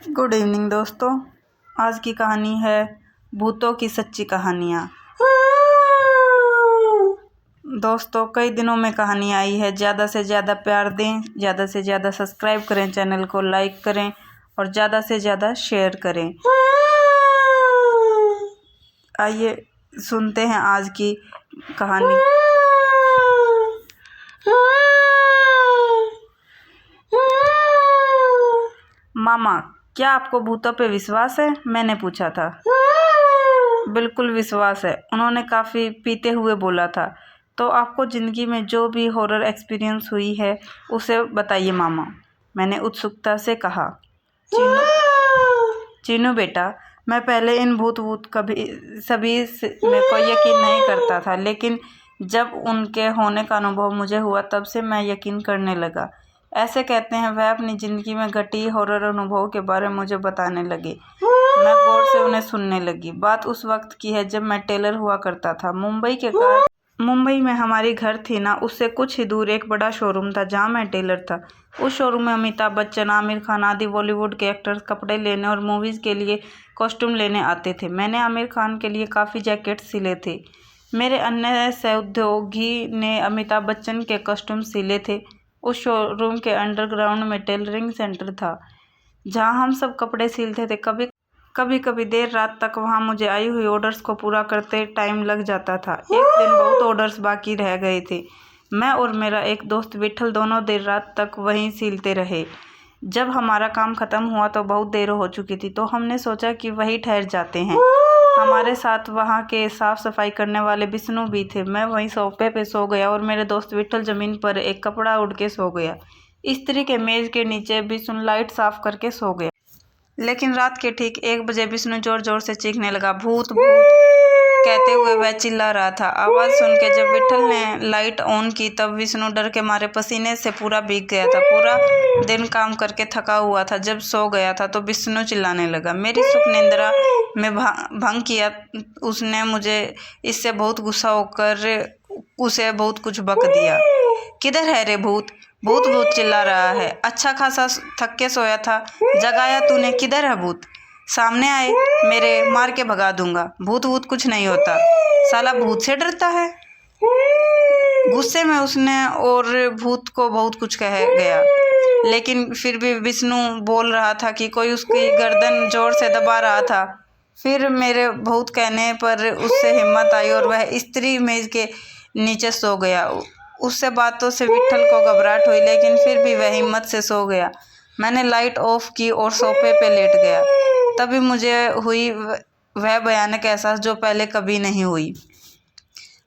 Good evening दोस्तों। आज की कहानी है भूतों की सच्ची कहानियाँ। दोस्तों, कई दिनों में कहानी आई है। ज़्यादा से ज़्यादा प्यार दें, ज़्यादा से ज़्यादा सब्सक्राइब करें, चैनल को लाइक करें और ज़्यादा से ज़्यादा शेयर करें। आइए सुनते हैं आज की कहानी। मामा, क्या आपको भूतों पे विश्वास है? मैंने पूछा था। बिल्कुल विश्वास है, उन्होंने काफ़ी पीते हुए बोला था। तो आपको ज़िंदगी में जो भी हॉरर एक्सपीरियंस हुई है उसे बताइए मामा, मैंने उत्सुकता से कहा। चीनू बेटा, मैं पहले इन भूत कभी सभी में कोई यकीन नहीं करता था, लेकिन जब उनके होने का अनुभव मुझे हुआ तब से मैं यकीन करने लगा। ऐसे कहते हैं वह अपनी ज़िंदगी में घटी हॉरर अनुभव के बारे में मुझे बताने लगे। मैं गौर से उन्हें सुनने लगी। बात उस वक्त की है जब मैं टेलर हुआ करता था। मुंबई में हमारी घर थी ना, उससे कुछ ही दूर एक बड़ा शोरूम था जहाँ मैं टेलर था। उस शोरूम में अमिताभ बच्चन, आमिर खान आदि बॉलीवुड के एक्टर्स कपड़े लेने और मूवीज़ के लिए कॉस्ट्यूम लेने आते थे। मैंने आमिर खान के लिए काफ़ी जैकेट सिले थे। मेरे अन्य सहउद्योगी ने अमिताभ बच्चन के कॉस्ट्यूम सिले थे। उस शोरूम के अंडरग्राउंड में टेलरिंग सेंटर था जहाँ हम सब कपड़े सिलते थे। कभी देर रात तक वहाँ मुझे आई हुई ऑर्डर्स को पूरा करते टाइम लग जाता था। एक दिन बहुत ऑर्डर्स बाकी रह गए थे। मैं और मेरा एक दोस्त विठल दोनों देर रात तक वहीं सिलते रहे। जब हमारा काम ख़त्म हुआ तो बहुत देर हो चुकी थी, तो हमने सोचा कि वहीं ठहर जाते हैं। हमारे साथ वहाँ के साफ़ सफाई करने वाले विष्णु भी थे। मैं वहीं सोफे पे सो गया और मेरे दोस्त विठल ज़मीन पर एक कपड़ा उड़ के सो गया। इस्त्री के मेज़ के नीचे विष्णु लाइट साफ़ करके सो गया। लेकिन रात के ठीक 1 बजे विष्णु जोर जोर से चीखने लगा, भूत भूत कहते हुए वह चिल्ला रहा था। आवाज़ सुन के जब विठल ने लाइट ऑन की तब विष्णु डर के मारे पसीने से पूरा भीग गया था। पूरा दिन काम करके थका हुआ था। जब सो गया था तो विष्णु चिल्लाने लगा। मेरी सुख निंद्रा में भंग किया उसने मुझे। इससे बहुत गुस्सा होकर उसे बहुत कुछ बक दिया। किधर है रे भूत? भूत भूत चिल्ला रहा है। अच्छा खासा थक के सोया था, जगाया तूने? किधर है भूत? सामने आए, मेरे मार के भगा दूंगा। भूत भूत कुछ नहीं होता, साला भूत से डरता है। गुस्से में उसने और भूत को बहुत कुछ कह गया, लेकिन फिर भी विष्णु बोल रहा था कि कोई उसकी गर्दन जोर से दबा रहा था। फिर मेरे बहुत कहने पर उससे हिम्मत आई और वह इस्त्री मेज के नीचे सो गया। उससे बातों से विठल को घबराहट हुई, लेकिन फिर भी वह हिम्मत से सो गया। मैंने लाइट ऑफ की और सोफे पे लेट गया। तभी मुझे हुई वह भयानक एहसास जो पहले कभी नहीं हुई।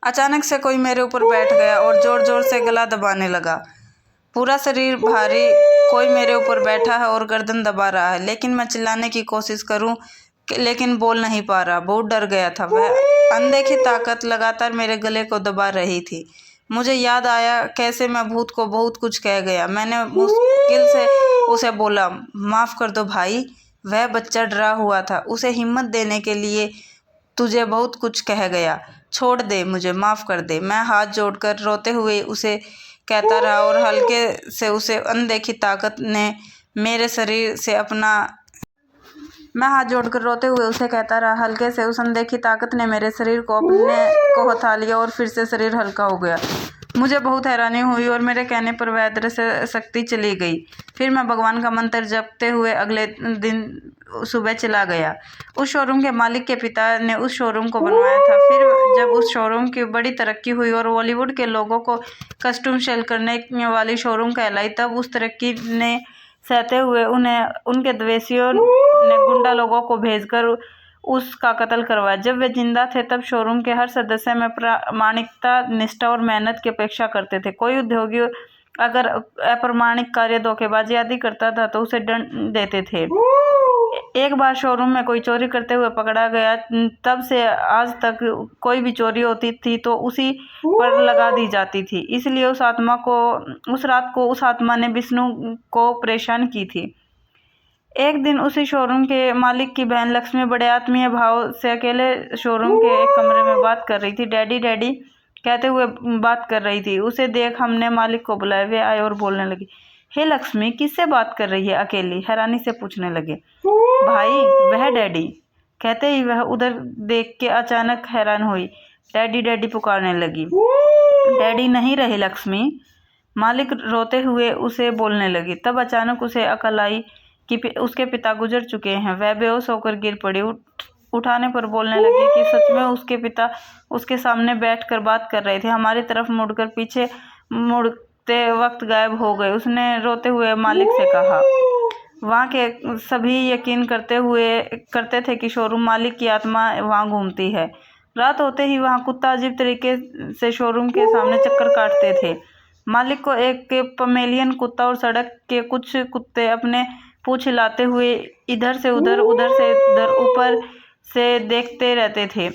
अचानक से कोई मेरे ऊपर बैठ गया और जोर जोर से गला दबाने लगा। पूरा शरीर भारी, कोई मेरे ऊपर बैठा है और गर्दन दबा रहा है। लेकिन मैं चिल्लाने की कोशिश करूं, लेकिन बोल नहीं पा रहा। बहुत डर गया था। वह अनदेखी ताकत लगातार मेरे गले को दबा रही थी। मुझे याद आया कैसे मैं भूत को बहुत कुछ कह गया। मैंने मुश्किल से उसे बोला, माफ़ कर दो भाई। वह बच्चा डरा हुआ था। उसे हिम्मत देने के लिए तुझे बहुत कुछ कह गया। छोड़ दे मुझे, माफ़ कर दे। मैं हाथ जोड़कर रोते हुए उसे कहता रहा और हल्के से उसे अनदेखी ताकत ने मेरे शरीर से अपना मैं हाथ जोड़कर रोते हुए उसे कहता रहा। हल्के से उस अनदेखी ताकत ने मेरे शरीर को अपने को हथा लिया और फिर से शरीर हल्का हो गया। मुझे बहुत हैरानी हुई और मेरे कहने पर वह अदृश्य शक्ति चली गई। फिर मैं भगवान का मंत्र जपते हुए अगले दिन सुबह चला गया। उस शोरूम के मालिक के पिता ने उस शोरूम को बनवाया था। फिर जब उस शोरूम की बड़ी तरक्की हुई और बॉलीवुड के लोगों को कस्टम सेल करने वाली शोरूम कहलाई, तब उस तरक्की ने सहते हुए उनके द्वेषियों ने गुंडा लोगों को भेजकर उसका कत्ल करवाया। जब वे जिंदा थे तब शोरूम के हर सदस्य में प्रामाणिकता, निष्ठा और मेहनत की अपेक्षा करते थे। कोई उद्योगी अगर अप्रामाणिक कार्य, धोखेबाजी आदि करता था तो उसे दंड देते थे। एक बार शोरूम में कोई चोरी करते हुए पकड़ा गया। तब से आज तक कोई भी चोरी होती थी तो उसी पर लगा दी जाती थी। इसलिए उस रात को उस आत्मा ने विष्णु को परेशान की थी। एक दिन उसी शोरूम के मालिक की बहन लक्ष्मी बड़े आत्मीय भाव से अकेले शोरूम के एक कमरे में बात कर रही थी। डैडी डैडी कहते हुए बात कर रही थी। उसे देख हमने मालिक को बुलाया। वे आए और बोलने लगे, हे लक्ष्मी, किससे बात कर रही है अकेली? हैरानी से पूछने लगे। भाई, वह डैडी। कहते ही वह उधर देख के अचानक हैरान हुई। डैडी डैडी पुकारने लगी। डैडी नहीं रहे लक्ष्मी, मालिक रोते हुए उसे बोलने लगी। तब अचानक उसे अकल आई कि उसके पिता गुजर चुके हैं। वह बेहोश होकर गिर पड़ी। उठाने पर बोलने लगी कि सच में उसके पिता उसके सामने बैठकर बात कर रहे थे। हमारी तरफ मुड़कर पीछे मुड़ते वक्त गायब हो गए। उसने रोते हुए मालिक से कहा। वहाँ के सभी यकीन करते थे कि शोरूम मालिक की आत्मा वहाँ घूमती है। रात होते ही वहाँ कुत्ता अजीब तरीके से शोरूम के सामने चक्कर काटते थे। मालिक को एक पमेलियन कुत्ता और सड़क के कुछ कुत्ते अपने पूंछ हिलाते हुए इधर से उधर, उधर से इधर, ऊपर से देखते रहते थे,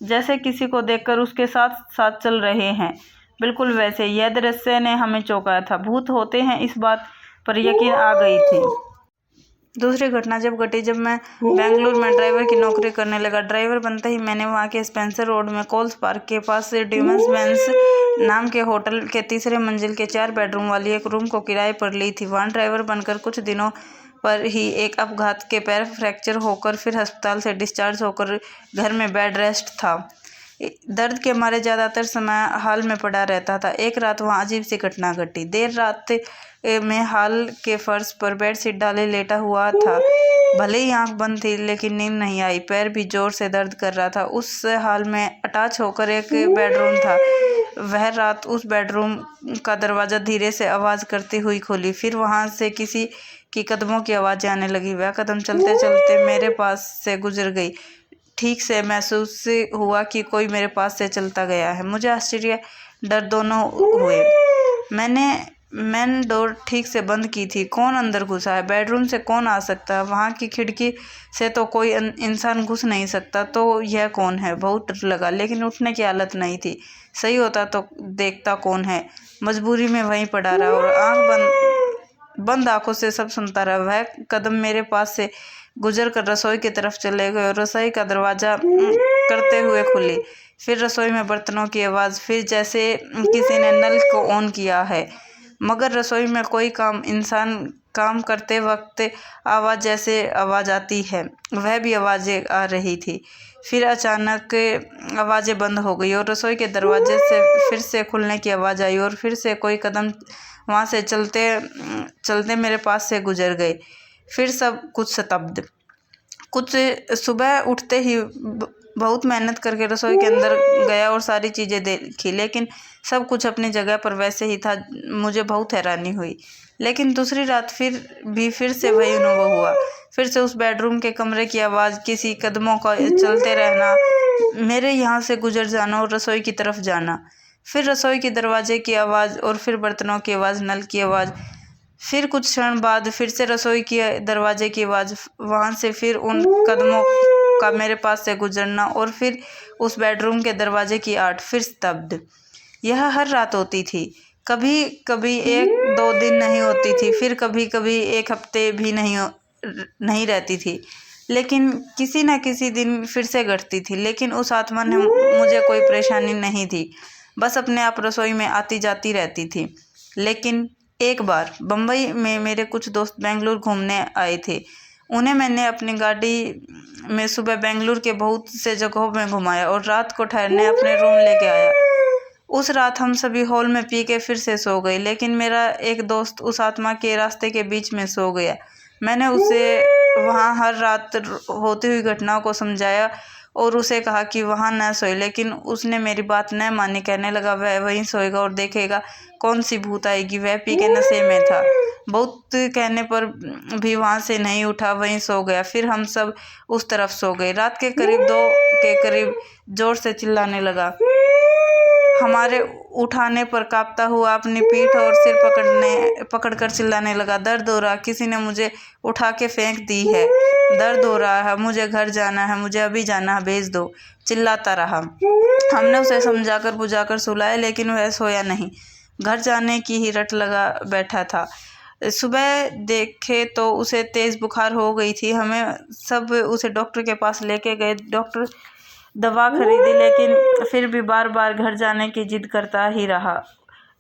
जैसे किसी को देखकर उसके साथ साथ चल रहे हैं। बिल्कुल वैसे। यह दृश्य ने हमें चौंकाया था। भूत होते हैं, इस बात पर यकीन आ गई थी। दूसरी घटना जब घटी, जब मैं बेंगलुरु में ड्राइवर की नौकरी करने लगा। ड्राइवर बनते ही मैंने वहाँ के स्पेंसर रोड में कोल्स पार्क के पास ड्यूमस बेंस नाम के होटल के तीसरे मंजिल के 4 बेडरूम वाली एक रूम को किराए पर ली थी। वहाँ ड्राइवर बनकर कुछ दिनों पर ही एक अपघात के पैर फ्रैक्चर होकर फिर अस्पताल से डिस्चार्ज होकर घर में बेड रेस्ट था। दर्द के मारे ज़्यादातर समय हाल में पड़ा रहता था। एक रात वहाँ अजीब सी घटना घटी। देर रात में हाल के फर्श पर बेडशीट डाले लेटा हुआ था। भले ही आंख बंद थी लेकिन नींद नहीं आई। पैर भी जोर से दर्द कर रहा था। उस हाल में अटैच होकर एक बेडरूम था। वह रात उस बेडरूम का दरवाज़ा धीरे से आवाज़ करती हुई खोली। फिर वहाँ से किसी की कदमों की आवाज़ें आने लगी। वह कदम चलते चलते मेरे पास से गुजर गई। ठीक से महसूस हुआ कि कोई मेरे पास से चलता गया है। मुझे आश्चर्य, डर दोनों हुए। मैंने मेन डोर ठीक से बंद की थी। कौन अंदर घुसा है? बेडरूम से कौन आ सकता है? वहाँ की खिड़की से तो कोई इंसान घुस नहीं सकता। तो यह कौन है? बहुत डर लगा, लेकिन उठने की हालत नहीं थी। सही होता तो देखता कौन है। मजबूरी में वहीं पड़ा रहा और बंद आंखों से सब सुनता रहा। वह कदम मेरे पास से गुजर कर रसोई की तरफ चले गए और रसोई का दरवाज़ा करते हुए खुली। फिर रसोई में बर्तनों की आवाज़, फिर जैसे किसी ने नल को ऑन किया है। मगर रसोई में कोई इंसान काम करते वक्त आवाज़ जैसे आवाज़ आती है, वह भी आवाज़ें आ रही थी। फिर अचानक आवाज़ें बंद हो गई और रसोई के दरवाजे से फिर से खुलने की आवाज़ आई और फिर से कोई कदम वहाँ से चलते चलते मेरे पास से गुजर गए। फिर सब कुछ स्तब्ध। कुछ सुबह उठते ही बहुत मेहनत करके रसोई के अंदर गया और सारी चीज़ें देखी, लेकिन सब कुछ अपनी जगह पर वैसे ही था। मुझे बहुत हैरानी हुई। लेकिन दूसरी रात फिर से वही अनुभव हुआ। फिर से उस बेडरूम के कमरे की आवाज़, किसी कदमों का चलते रहना, मेरे यहाँ से गुजर जाना और रसोई की तरफ जाना। फिर रसोई के दरवाजे की आवाज़ और फिर बर्तनों की आवाज़, नल की आवाज़। फिर कुछ क्षण बाद फिर से रसोई की दरवाजे की आवाज़, वहाँ से फिर उन कदमों का मेरे पास से गुजरना और फिर उस बेडरूम के दरवाजे की आहट। फिर स्तब्ध। यह हर रात होती थी। कभी कभी 1-2 दिन नहीं होती थी, फिर कभी कभी 1 हफ्ते भी नहीं रहती थी, लेकिन किसी न किसी दिन फिर से घटती थी। लेकिन उस आत्मा ने मुझे कोई परेशानी नहीं थी, बस अपने आप रसोई में आती जाती रहती थी। लेकिन एक बार बम्बई में मेरे कुछ दोस्त बेंगलुरु घूमने आए थे। उन्हें मैंने अपनी गाड़ी में सुबह बेंगलुरु के बहुत से जगहों में घुमाया और रात को ठहरने अपने रूम लेके आया। उस रात हम सभी हॉल में पी के फिर से सो गए, लेकिन मेरा एक दोस्त उस आत्मा के रास्ते के बीच में सो गया। मैंने उसे वहाँ हर रात होती हुई घटनाओं को समझाया और उसे कहा कि वहाँ न सोए, लेकिन उसने मेरी बात न मानी। कहने लगा वह वहीं सोएगा और देखेगा कौन सी भूत आएगी। वह पी के नशे में था। बहुत कहने पर भी वहाँ से नहीं उठा, वहीं सो गया। फिर हम सब उस तरफ सो गए। रात के करीब 2 के करीब जोर से चिल्लाने लगा। हमारे उठाने पर कांपता हुआ अपनी पीठ और सिर पकड़कर चिल्लाने लगा, दर्द हो रहा, किसी ने मुझे उठा के फेंक दी है, दर्द हो रहा है, मुझे घर जाना है, मुझे अभी जाना है, भेज दो। चिल्लाता रहा। हमने उसे समझाकर बुझाकर सुलाया, लेकिन वह सोया नहीं। घर जाने की ही रट लगा बैठा था। सुबह देखे तो उसे तेज़ बुखार हो गई थी। हमें सब उसे डॉक्टर के पास लेके गए। दवा खरीदी, लेकिन फिर भी बार बार घर जाने की जिद करता ही रहा।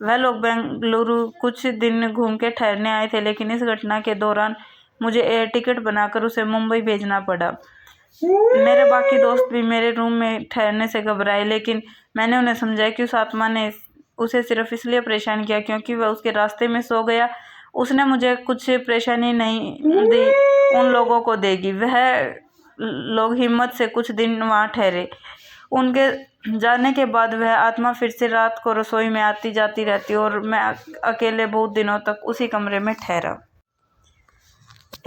वह लोग बेंगलुरु कुछ दिन घूम के ठहरने आए थे, लेकिन इस घटना के दौरान मुझे एयर टिकट बनाकर उसे मुंबई भेजना पड़ा। मेरे बाकी दोस्त भी मेरे रूम में ठहरने से घबराए, लेकिन मैंने उन्हें समझाया कि उस आत्मा ने उसे सिर्फ इसलिए परेशान किया क्योंकि वह उसके रास्ते में सो गया। उसने मुझे कुछ परेशानी नहीं दी, उन लोगों को देगी। वह लोग हिम्मत से कुछ दिन वहाँ ठहरे। उनके जाने के बाद वह आत्मा फिर से रात को रसोई में आती जाती रहती और मैं अकेले बहुत दिनों तक उसी कमरे में ठहरा।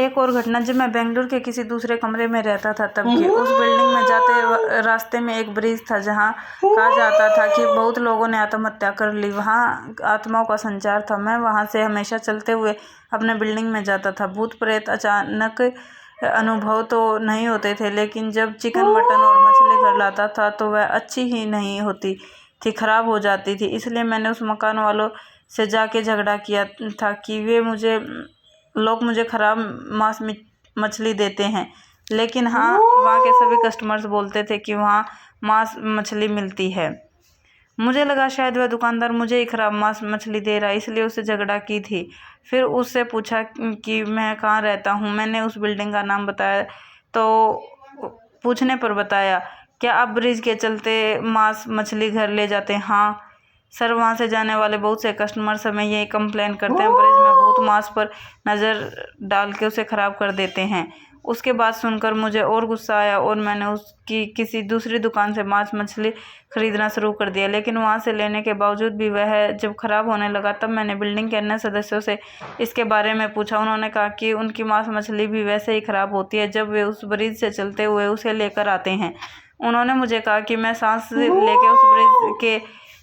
एक और घटना, जब मैं बेंगलुरु के किसी दूसरे कमरे में रहता था तब की। उस बिल्डिंग में जाते रास्ते में एक ब्रिज था जहाँ कहा जाता था कि बहुत लोगों ने आत्महत्या कर ली। वहाँ आत्माओं का संचार था। मैं वहाँ से हमेशा चलते हुए अपने बिल्डिंग में जाता था। भूत प्रेत अचानक अनुभव तो नहीं होते थे, लेकिन जब चिकन मटन और मछली घर लाता था तो वह अच्छी ही नहीं होती थी, खराब हो जाती थी। इसलिए मैंने उस मकान वालों से जाके झगड़ा किया था कि लोग मुझे खराब मांस मछली देते हैं, लेकिन हाँ, वहाँ के सभी कस्टमर्स बोलते थे कि वहाँ मांस मछली मिलती है। मुझे लगा शायद वह दुकानदार मुझे ही खराब मांस मछली दे रहा है, इसलिए उससे झगड़ा की थी। फिर उससे पूछा कि मैं कहाँ रहता हूँ। मैंने उस बिल्डिंग का नाम बताया तो पूछने पर बताया, क्या आप ब्रिज के चलते मांस मछली घर ले जाते हैं? हाँ सर, वहाँ से जाने वाले बहुत से कस्टमर्स हमें यही कंप्लेन करते हैं, ब्रिज में बहुत मांस पर नज़र डाल के उसे ख़राब कर देते हैं। उसके बाद सुनकर मुझे और गुस्सा आया और मैंने उसकी किसी दूसरी दुकान से मांस मछली खरीदना शुरू कर दिया। लेकिन वहाँ से लेने के बावजूद भी वह जब ख़राब होने लगा तब मैंने बिल्डिंग के अन्य सदस्यों से इसके बारे में पूछा। उन्होंने कहा कि उनकी मांस मछली भी वैसे ही ख़राब होती है जब वे उस ब्रिज से चलते हुए उसे लेकर आते हैं। उन्होंने मुझे कहा कि मैं सांस लेके उस ब्रिज के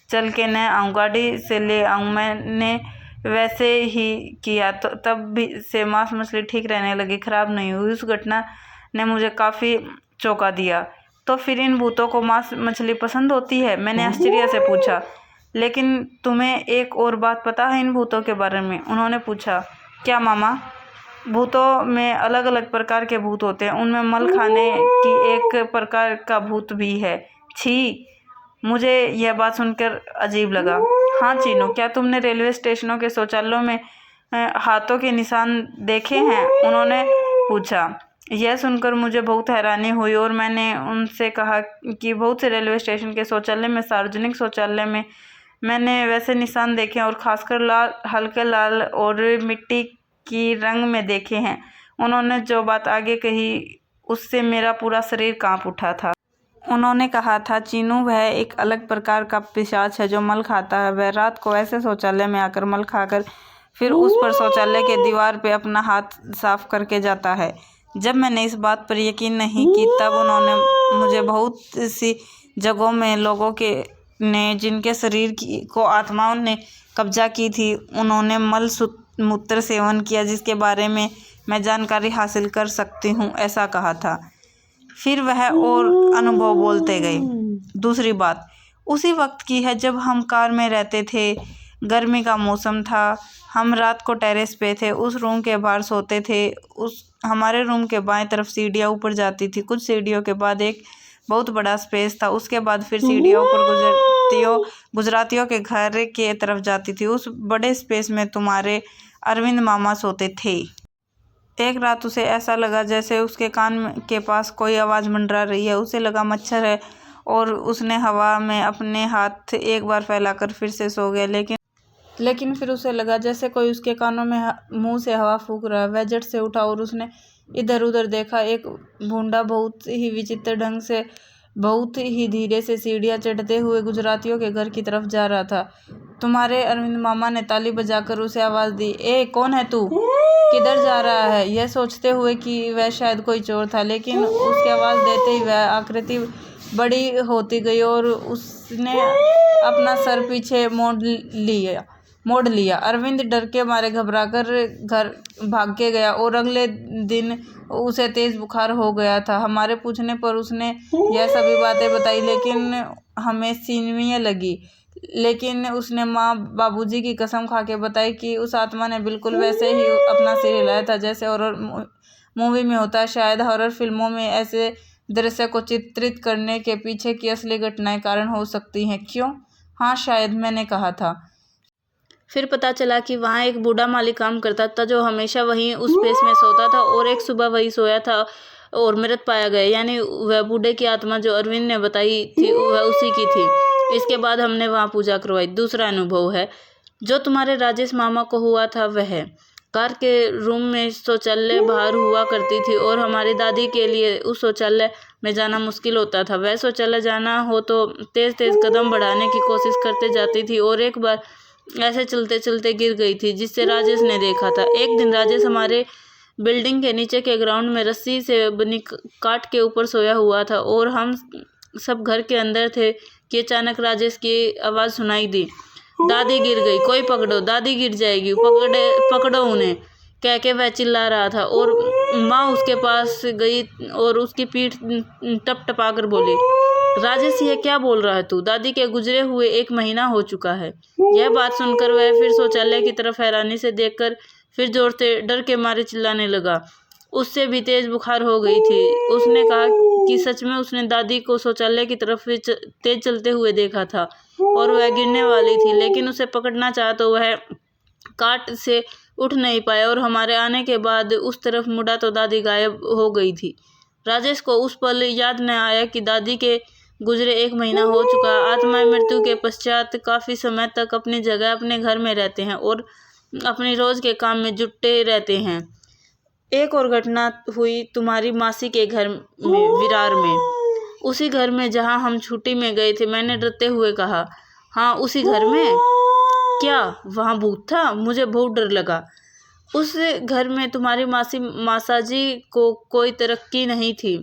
चल के न आऊँ, गाड़ी से ले आऊँ। मैंने वैसे ही किया तो तब भी से मांस मछली ठीक रहने लगी, ख़राब नहीं हुई। उस घटना ने मुझे काफ़ी चौंका दिया। तो फिर इन भूतों को मांस मछली पसंद होती है? मैंने आश्चर्य से पूछा। लेकिन तुम्हें एक और बात पता है इन भूतों के बारे में? उन्होंने पूछा। क्या मामा? भूतों में अलग अलग प्रकार के भूत होते हैं, उनमें मल खाने की एक प्रकार का भूत भी है। छी! मुझे यह बात सुनकर अजीब लगा। हाँ चीनू, क्या तुमने रेलवे स्टेशनों के शौचालयों में हाथों के निशान देखे हैं? उन्होंने पूछा। यह सुनकर मुझे बहुत हैरानी हुई और मैंने उनसे कहा कि बहुत से रेलवे स्टेशन के शौचालय में, सार्वजनिक शौचालय में मैंने वैसे निशान देखे और खासकर लाल, हल्के लाल और मिट्टी की रंग में देखे हैं। उन्होंने जो बात आगे कही उससे मेरा पूरा शरीर कांप उठा था। उन्होंने कहा था, चीनू, वह एक अलग प्रकार का पिशाच है जो मल खाता है। वह रात को ऐसे शौचालय में आकर मल खाकर फिर उस पर शौचालय के दीवार पे अपना हाथ साफ करके जाता है। जब मैंने इस बात पर यकीन नहीं की तब उन्होंने मुझे बहुत सी जगहों में लोगों के ने जिनके शरीर को आत्माओं ने कब्जा की थी, उन्होंने मल मूत्र सेवन किया जिसके बारे में मैं जानकारी हासिल कर सकती हूँ, ऐसा कहा था। फिर वह और अनुभव बोलते गए। दूसरी बात उसी वक्त की है जब हम कार में रहते थे। गर्मी का मौसम था। हम रात को टेरेस पे थे, उस रूम के बाहर सोते थे। हमारे रूम के बाएं तरफ सीढ़ियाँ ऊपर जाती थी। कुछ सीढ़ियों के बाद एक बहुत बड़ा स्पेस था। उसके बाद फिर सीढ़ियाँ ऊपर गुजरातियों के घर के तरफ जाती थी। उस बड़े स्पेस में तुम्हारे अरविंद मामा सोते थे। एक रात उसे ऐसा लगा जैसे उसके कान के पास कोई आवाज़ मंडरा रही है। उसे लगा मच्छर है और उसने हवा में अपने हाथ एक बार फैलाकर फिर से सो गया। लेकिन फिर उसे लगा जैसे कोई उसके कानों में मुंह से हवा फूंक रहा है। वह झट से उठा और उसने इधर उधर देखा। एक बूढ़ा बहुत ही विचित्र ढंग से, बहुत ही धीरे से सीढ़ियाँ चढ़ते हुए गुजरातियों के घर की तरफ जा रहा था। तुम्हारे अरविंद मामा ने ताली बजाकर उसे आवाज़ दी। ए, कौन है तू? किधर जा रहा है? यह सोचते हुए कि वह शायद कोई चोर था, लेकिन उसकी आवाज़ देते ही वह आकृति बड़ी होती गई और उसने अपना सर पीछे मोड़ लिया। अरविंद डर के मारे घबराकर घर भाग के गया और अगले दिन उसे तेज बुखार हो गया था। हमारे पूछने पर उसने यह सभी बातें बताई, लेकिन हमें सीनवीय लगी। लेकिन उसने माँ बाबूजी की कसम खा के बताई कि उस आत्मा ने बिल्कुल वैसे ही अपना सिर हिलाया था जैसे हॉरर मूवी में होता है। शायद हॉरर फिल्मों में ऐसे दृश्य को चित्रित करने के पीछे की असली घटनाएं कारण हो सकती हैं। क्यों? हाँ, शायद, मैंने कहा था। फिर पता चला कि वहाँ एक बूढ़ा माली काम करता था जो हमेशा वहीं उस स्पेस में सोता था, और एक सुबह वही सोया था और मृत पाया गया। यानी वह बूढ़े की आत्मा जो अरविंद ने बताई थी वह उसी की थी। इसके बाद हमने वहाँ पूजा करवाई। दूसरा अनुभव है जो तुम्हारे राजेश मामा को हुआ था, वह कार के रूम में शौचालय बाहर हुआ करती थी और हमारी दादी के लिए उस शौचालय में जाना मुश्किल होता था। वह शौचालय जाना हो तो तेज तेज कदम बढ़ाने की कोशिश करते जाती थी और एक बार ऐसे चलते चलते गिर गई थी, जिससे राजेश ने देखा था। एक दिन राजेश हमारे बिल्डिंग के नीचे के ग्राउंड में रस्सी से बनी काट के ऊपर सोया हुआ था और हम सब घर के अंदर थे कि अचानक राजेश की आवाज़ सुनाई दी, दादी गिर गई, कोई पकड़ो, दादी गिर जाएगी, पकड़ो उन्हें, कह के वह चिल्ला रहा था। और माँ उसके पास गई और उसकी पीठ टप टपा कर बोली, राजेश, ये क्या बोल रहा है तू? दादी के गुजरे हुए 1 महीना हो चुका है। यह बात सुनकर वह फिर शौचालय की तरफ हैरानी से देखकर फिर जोर से डर के मारे चिल्लाने लगा। उससे भी तेज बुखार हो गई थी। उसने कहा कि सच में उसने दादी को शौचालय की तरफ तेज चलते हुए देखा था और वह गिरने वाली थी, लेकिन उसे पकड़ना चाहा तो वह काट से उठ नहीं पाया और हमारे आने के बाद उस तरफ मुड़ा तो दादी गायब हो गई थी। राजेश को उस पल याद न आया कि दादी के गुजरे 1 महीना हो चुका। आत्माएं मृत्यु के पश्चात काफी समय तक अपनी जगह अपने घर में रहते हैं और अपनी रोज के काम में जुटे रहते हैं। एक और घटना हुई तुम्हारी मासी के घर में, विरार में, उसी घर में जहां हम छुट्टी में गए थे। मैंने डरते हुए कहा, हाँ, उसी घर में? क्या वहां भूत था? मुझे बहुत डर लगा। उस घर में तुम्हारी मासाजी को कोई तरक्की नहीं थी।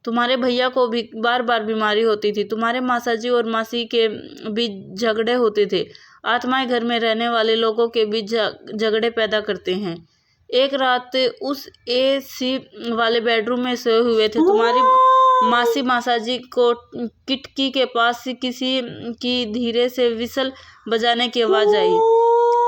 तुम्हारे भैया को भी बार बार बीमारी होती थी। तुम्हारे मासाजी और मासी के बीच झगड़े होते थे। आत्माएं घर में रहने वाले लोगों के बीच झगड़े पैदा करते हैं। एक रात उस AC वाले बेडरूम में सोए हुए थे। तुम्हारी मासाजी को खिड़की के पास किसी की धीरे से विसल बजाने की आवाज़ आई।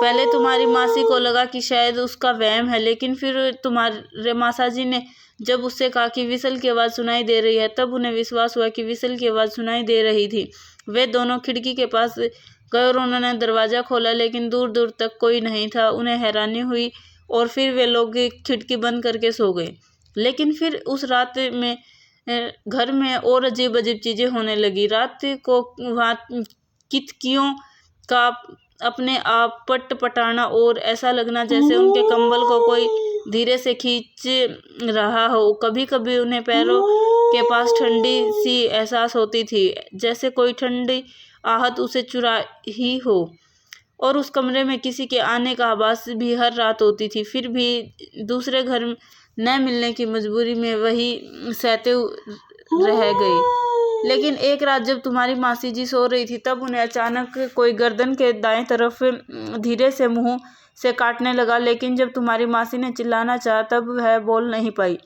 पहले तुम्हारी मासी को लगा कि शायद उसका वहम है, लेकिन फिर तुम्हारे मासाजी ने जब उससे कहा कि विसल की आवाज़ सुनाई दे रही है, तब उन्हें विश्वास हुआ कि विसल की आवाज़ सुनाई दे रही थी। वे दोनों खिड़की के पास गए और उन्होंने दरवाज़ा खोला, लेकिन दूर दूर तक कोई नहीं था। उन्हें हैरानी हुई और फिर वे लोग खिड़की बंद करके सो गए। लेकिन फिर उस रात में घर में और अजीब अजीब चीज़ें होने लगी। रात को वहाँ कितकियों का अपने आप पटाना और ऐसा लगना जैसे उनके कंबल को कोई धीरे से खींच रहा हो। कभी कभी उन्हें पैरों के पास ठंडी सी एहसास होती थी, जैसे कोई ठंडी आहट उसे चुरा ही हो। और उस कमरे में किसी के आने का आभास भी हर रात होती थी। फिर भी दूसरे घर न मिलने की मजबूरी में वही सहते रह गए। लेकिन एक रात जब तुम्हारी मासी जी सो रही थी, तब उन्हें अचानक कोई गर्दन के दाएं तरफ धीरे से मुंह से काटने लगा। लेकिन जब तुम्हारी मासी ने चिल्लाना चाहा तब वह बोल नहीं पाई,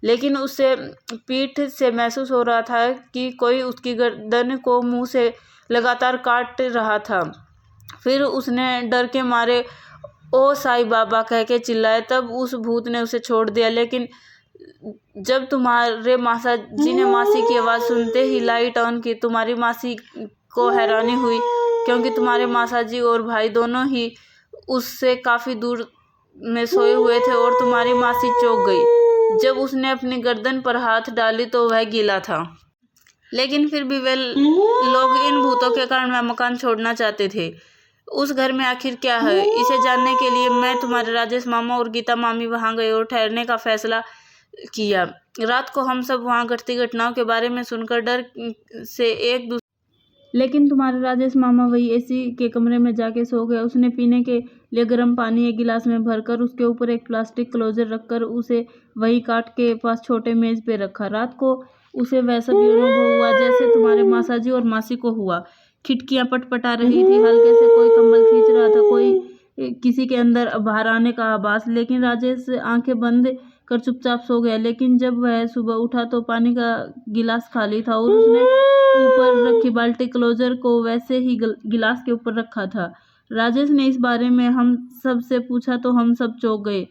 लेकिन उसे पीठ से महसूस हो रहा था कि कोई उसकी गर्दन को मुंह से लगातार काट रहा था। फिर उसने डर के मारे ओ साईं बाबा कह के चिल्लाया। तब उस भूत ने उसे छोड़ दिया। लेकिन जब तुम्हारे मासा जी ने मासी की आवाज़ सुनते ही लाइट ऑन की, तुम्हारी मासी को हैरानी हुई, क्योंकि तुम्हारे मासा जी और भाई दोनों ही उससे काफ़ी दूर में सोए हुए थे। और तुम्हारी मासी चौंक गई जब उसने अपनी गर्दन पर हाथ डाली तो वह गीला था। लेकिन फिर भी वे लोग इन भूतों के कारण वह मकान छोड़ना चाहते थे। उस घर में आखिर क्या है, इसे जानने के लिए मैं, तुम्हारे राजेश मामा और गीता मामी वहाँ गए और ठहरने का फैसला किया। रात को हम सब वहाँ घटती घटनाओं के बारे में सुनकर डर से एक दूसरे, लेकिन तुम्हारे राजेश मामा वही AC के कमरे में जाके सो गया। उसने पीने के लिए गर्म पानी एक गिलास में भरकर उसके ऊपर एक प्लास्टिक क्लोजर रखकर उसे वही काट के पास छोटे मेज पे रखा। रात को उसे वैसा भी अनुभव हुआ जैसे तुम्हारे मासाजी और मासी को हुआ। खिड़कियां पटपटा रही थी, हल्के से कोई कंबल खींच रहा था, कोई किसी के अंदर बाहर आने का आभास। लेकिन राजेश आंखें बंद कर चुपचाप सो गया। लेकिन जब वह सुबह उठा तो पानी का गिलास खाली था और उसने ऊपर रखी बाल्टी क्लोजर को वैसे ही गिलास के ऊपर रखा था। राजेश ने इस बारे में हम सब से पूछा तो हम सब चौंक गए।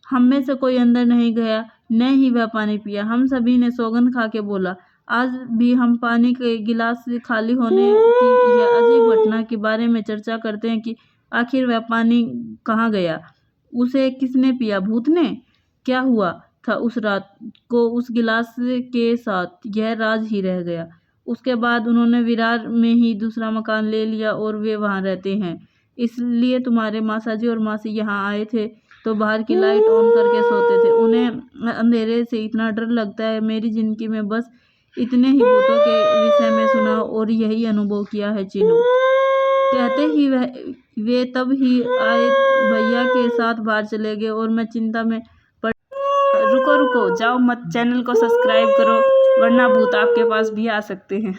हम में से कोई अंदर नहीं गया, ने ही वह पानी पिया। हम सभी ने सौगंध खा के बोला, आज भी हम पानी के गिलास खाली होने की यह अजीब घटना के बारे में चर्चा करते हैं कि आखिर वह पानी कहाँ गया, उसे किसने पिया, भूत ने? क्या हुआ था उस रात को उस गिलास के साथ, यह राज ही रह गया। उसके बाद उन्होंने विरार में ही दूसरा मकान ले लिया और वे वहाँ रहते हैं। इसलिए तुम्हारे मासाजी और मासी यहाँ आए थे तो बाहर की लाइट ऑन करके सोते थे। उन्हें अंधेरे से इतना डर लगता है। मेरी जिंदगी में बस इतने ही भूतों के विषय में सुना और यही अनुभव किया है चीनू। कहते ही वे तब ही आए भैया के साथ बाहर चले गए और मैं चिंता में पड़। रुको जाओ मत, चैनल को सब्सक्राइब करो वरना भूत आपके पास भी आ सकते हैं।